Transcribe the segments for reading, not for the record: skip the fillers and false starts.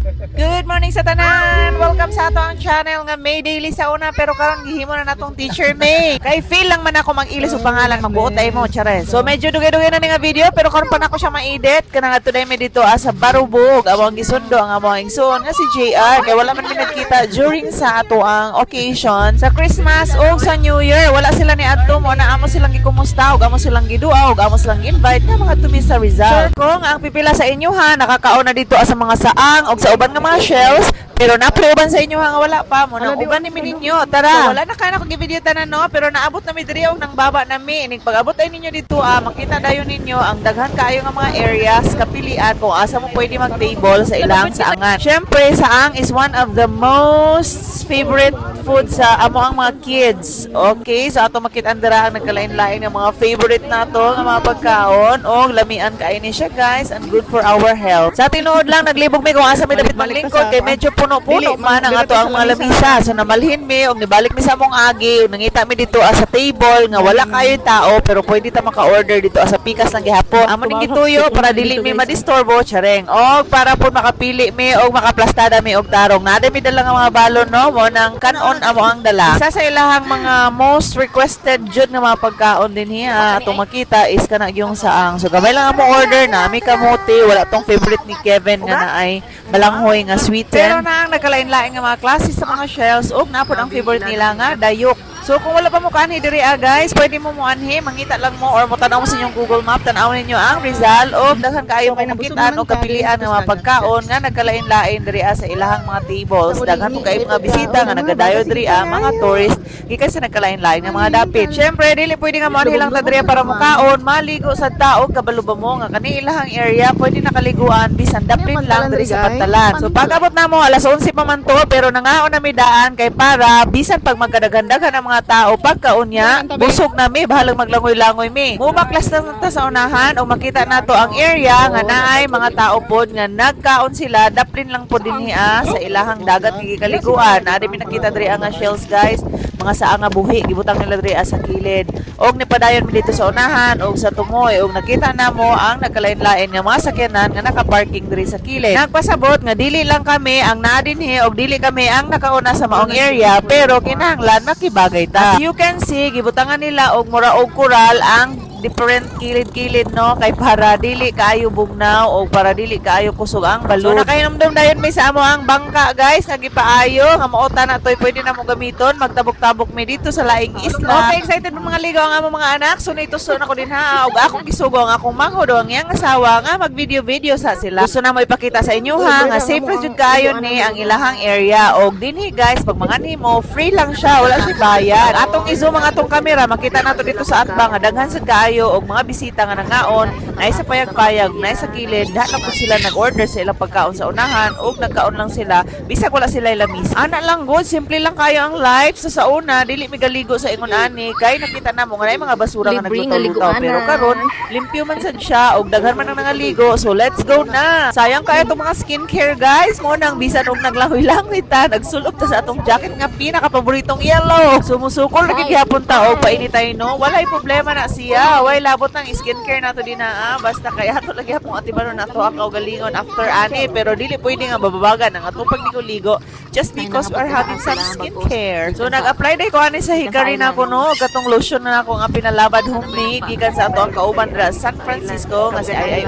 Good morning sa tanan! Welcome sa ato ang channel nga May Daily sa una pero karon gihimo na natong Teacher May. Kay feel lang man ako mag-ilis og pangalan magbuot ay mo chare. So medyo dugay-dugay na ni nga video pero karon pa nako siya ma-edit kana nga today may dito sa Barubog among gisundo ang among igsoon nga si JR kay wala man mi nagkita during sa ato ang occasion sa Christmas o sa New Year. Wala sila ni adto mo na amo silang gikumusta og amo silang gidua og amo silang invite nga mga tumi sa Rizal. Sure kung ang pipila sa inyo ha nakakaon na dito sa mga saang og sa uban nga mga shells pero naproban sa inyo ha nga wala pa mo na uban ni ninyo tara. So, wala na kaya na kung i-video tanan no pero naabot na mi diri og nang baba nami ining pag-abot ay ninyo dito makita dayon ninyo ang daghan kaayo nga mga areas kapilian kung asa mo pwede mag-table sa ilang saangan. Syempre saang is one of the most favorite food sa amo ang mga kids. Okay, so ato makita andara ang nagkalain-lain nga mga favorite nato nga mga pagkaon og lamian kay ni siya guys and good for our health. Sa tinuod lang naglibog mi kung asa mi dapat maglingkod kay medyo puno-puno man ang ato ang mga lamisa. So namalhin mi og nibalik mi sa among agi og nangita mi dito sa table nga wala kayo tao pero pwede ta maka-order dito sa pikas ng gihapon. Amo ning gituyo para dili mi madisturbo chareng og para po makapili mi og makaplastada mi og tarong. Nada mi dala nga mga balon no mo nang kanon amo ang dala. Isa sa ilahang mga most requested jud nga mga pagkaon din hiya atong makita is kana yung saang. So gamay lang amo order na mi kamote wala tong favorite ni Kevin nga na ay balanghoy nga sweeten. Pero na ang nagkalain-lain nga mga klase sa mga shells og napod ang favorite nila nga dayok. So kung wala pa mo kanhi diri guys, pwede mo anhi, mangita lang mo or mo tan-aw mo sa inyong Google Map, tan-aw ninyo ang Rizal o daghan kaayo mo makitaan o kapilian nga mga pagkaon nga nagkalain-lain diri sa ilahang mga tables. Daghan mo kaayo mga bisita nga nagadayo diri mga tourist gikan sa nagkalain-lain nga mga dapit. Syempre dili pwede nga mo anhi lang ta diri para mukaon, maligo sa tao kabalo ba mo nga kani ilahang area pwede nakaliguan bisan daplin lang diri sa pantalan. So pag-abot na mo alas 11 pa man to pero nangaon na mi daan kay para bisan pag magkadaghan-daghan ang mga tao pagkaon niya busog na mi bahalang maglangoy-langoy mi mumaklas na ta sa unahan o makita nato ang area nga naay mga tao pod nga nagkaon sila daplin lang pod dinhi sa ilahang dagat gikaliguan na mi nakita diri ang shells guys mga saa nga buhi gibutang nila diri sa kilid og nipadayon mi dito sa unahan og sa tumoy og nakita namo ang nagkalain-lain nga mga sakyanan nga naka-parking diri sa kilid. Nagpasabot nga dili lang kami ang naa dinhi og dili kami ang nakauna sa maong area pero kinahanglan makibagay ta. As you can see gibutangan nila og mura og kural ang different kilid-kilid no kay para dili kaayo bugnaw o para dili kaayo kusog ang balod. So nakainomdom dayon may sa amo ang bangka guys nga gipaayo nga maota na toy pwede na mo gamiton magtabok-tabok mi dito sa laing isla. Okay, excited mo mga ligaw ang amo mga anak. So nituson ako din ha og akong gisugo ang akong manghod ang yang asawa nga mag-video sa sila. Gusto na mo ipakita sa inyo ha nga safe jud kaayo ni ang ilahang area og dinhi guys pag manganhi mo free lang siya wala siya bayad. Atong i-zoom ang atong camera makita nato dito sa atbang nga daghan sa og mga bisita nga nangaon na sa payag-payag na sa kilid lahat na po sila nag-order sa ilang pagkaon sa unahan og nagkaon lang sila bisag wala sila ilamis. Ana lang good simple lang kayo ang life sa una dili mi galigo sa ingon ani kay nakita namo nga nay mga basura nga naglutaw pero karon limpyo man sad siya og daghan man ang nangaligo so let's go na. Sayang kaya itong mga skincare guys mo nang bisan og naglangoy-langoy ta nagsulop ta sa atong jacket nga pinaka-paboritong yellow. Sumusukol na gihapon ta og painitay no walay problema na siya. Way labot ng skincare nato din na basta kaya ato lagi akong atibanon nato ang kaugalingon after ani pero dili pwede nga bababagan ang atong pagligo-ligo just because we are having some skincare. So nag-apply day ko ani sa hikari na ko no katong lotion na ako nga pinalabad homemade gikan sa ato ang kauban ra San Francisco nga si Ay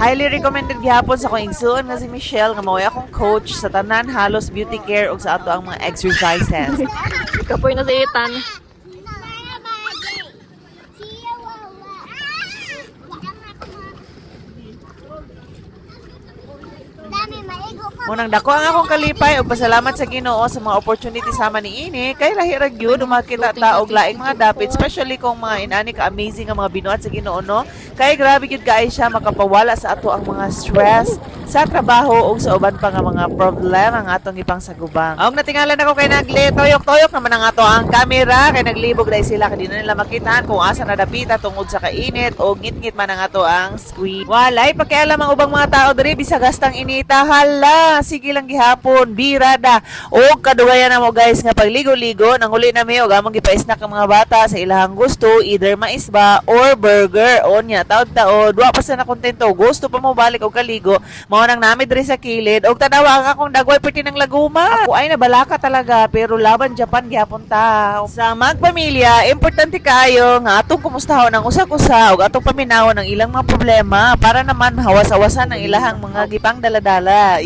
highly recommended gihapon sa akong igsoon nga si Michelle nga mao akong coach sa tanan halos beauty care ug sa ato ang mga exercises. Kapoy na sa itan. Munang dako ang akong kalipay og pasalamat sa Ginoo sa mga opportunity sama ni ini kay lahi ra gyud makita ta og laing mga dapit especially kung mga inani ka amazing nga mga binuhat sa Ginoo no kay grabe gyud kay siya makapawala sa ato ang mga stress sa trabaho ug sa uban pa nga mga problema nga atong ipangsagubang. Og natingalan ako kay toyok-toyok naman ang ato ang camera kay naglibog dai sila kay di na nila makitaan kung asa nadapita tungod sa kainit o ngit-ngit man ang ato ang screen. Walay pakialam ang ubang mga tao diri bisag gastang inita hala sige lang gihapon birada og kadugayan na mo guys nga pagligo-ligo nang uli na mi og among gipa-snack ang mga bata sa ilahang gusto either maisba or burger o nya taod-taod wa pa sa na kontento gusto pa mo balik og kaligo Mao nang nami diri sa kilid og tanawa ka kung dagway piti ng laguma. Ako ay nabalaka talaga pero laban Japan gyapon ta. Sa magpamilya, importante kayo nga atong kumustahon ang usa-usa ug atong paminawon ang ilang mga problema para naman hawas-awasan ang ilahang mga gipang daladala.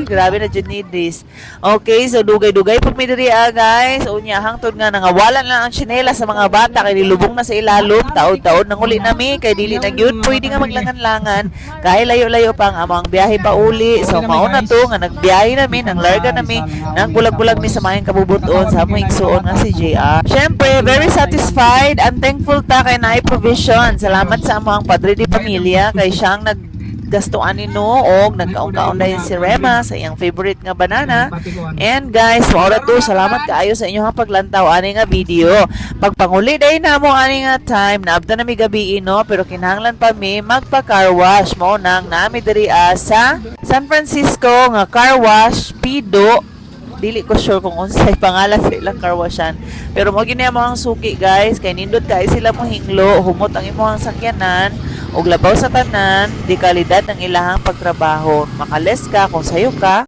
Grabe na dyan need this. Okay, so dugay-dugay pag may diri guys. Unya hangtod nga nangawalan lang ang tsinela sa mga bata kay nilubong na sa ilalom. Taod-taod nang uli nami kay dili na gyud pwede nga maglangan-langan. Kahit layo-layo pa ang amang biyahe pa uli. So mauna to nga nagbiyahe namin, nang larga namin, nang bulag-bulag mi sa mayang kabubuton sa among igsuon nga si JR. Syempre, very satisfied and thankful ta kay naay provision. Salamat sa among padre di pamilya kay siyang gastuan ni Noong, nagkaon-kaon dahil si Rema sa iyang favorite nga banana. And guys, maura to, salamat kaayo sa inyong paglantaw ani nga video. Pagpanguli dahil na mo ani nga time, naabda na mi gabi no, pero kinahanglan pa mi magpa-car wash. Mao nang nami diri sa San Francisco nga car wash, Pido. Dili ko sure kung unsay pangalan sa ilang car washan. Pero mo gini mo ang suki guys, kay nindot kay sila mo hinglo, humot ang imong sakyanan ug labaw sa tanan, di kalidad ng ilahang pagtrabaho. Makales ka kung sayo ka